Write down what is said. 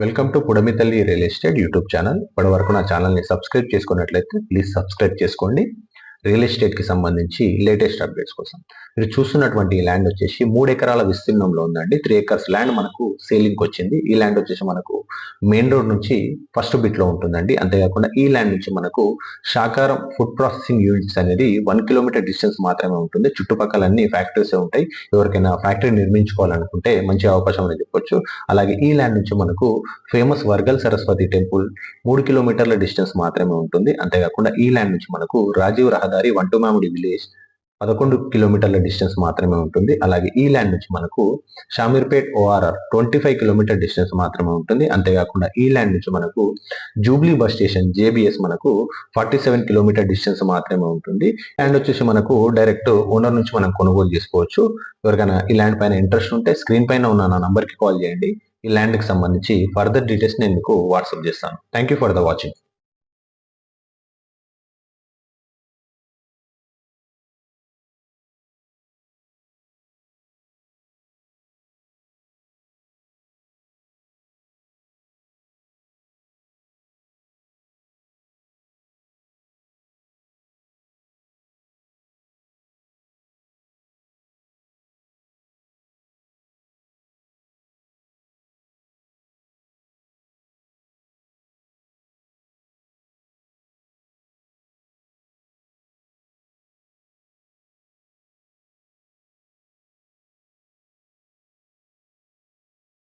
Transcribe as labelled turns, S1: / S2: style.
S1: Welcome to పుడమి తల్లి real estate YouTube channel. ఇప్పటివరకు నా ఛానల్ని సబ్స్క్రైబ్ చేసుకున్నట్లయితే ప్లీజ్ సబ్స్క్రైబ్ చేసుకోండి. రియల్ ఎస్టేట్కి సంబంధించి లేటెస్ట్ అప్డేట్స్ కోసం మీరు చూస్తున్నటువంటి ఈ ల్యాండ్ వచ్చేసి 3 ఎకరాల విస్తీర్ణంలో ఉందండి. 3 acres ల్యాండ్ మనకు సేలింగ్కి వచ్చింది. ఈ ల్యాండ్ వచ్చేసి మనకు మెయిన్ రోడ్ నుంచి ఫస్ట్ బిట్లో ఉంటుందండి. అంతేకాకుండా ఈ ల్యాండ్ నుంచి మనకు శాకారం ఫుడ్ ప్రాసెసింగ్ యూనిట్స్ అనేది 1 కిలోమీటర్ డిస్టెన్స్ మాత్రమే ఉంటుంది. చుట్టుపక్కల అన్ని ఫ్యాక్టరీస్ ఉంటాయి. ఎవరికైనా ఫ్యాక్టరీ నిర్మించుకోవాలనుకుంటే మంచి అవకాశం అని చెప్పొచ్చు. అలాగే ఈ ల్యాండ్ నుంచి మనకు ఫేమస్ వర్గల్ సరస్వతి టెంపుల్ 3 కిలోమీటర్ల డిస్టెన్స్ మాత్రమే ఉంటుంది. అంతేకాకుండా ఈ ల్యాండ్ నుంచి మనకు రాజీవ్ రహదారి వంటుమామిడి విలేజ్ 11 కిలోమీటర్ల డిస్టెన్స్ మాత్రమే ఉంటుంది. అలాగే ఈ ల్యాండ్ నుంచి మనకు షామీర్పేట్ ORR 25 కిలోమీటర్ డిస్టెన్స్ మాత్రమే ఉంటుంది. అంతేకాకుండా ఈ ల్యాండ్ నుంచి మనకు జూబ్లీ బస్ స్టేషన్ JBS మనకు 47 కిలోమీటర్ డిస్టెన్స్ మాత్రమే ఉంటుంది. ల్యాండ్ వచ్చేసి మనకు డైరెక్ట్ ఓనర్ నుంచి మనం కొనుగోలు చేసుకోవచ్చు. ఎవరికైనా ఈ ల్యాండ్ పైన ఇంట్రెస్ట్ ఉంటే స్క్రీన్ పైన ఉన్న నా నంబర్కి కాల్ చేయండి. ఈ ల్యాండ్కి సంబంధించి ఫర్దర్ డీటెయిల్స్ నేను మీకు వాట్సాప్ చేస్తాను. Thank you for the watching.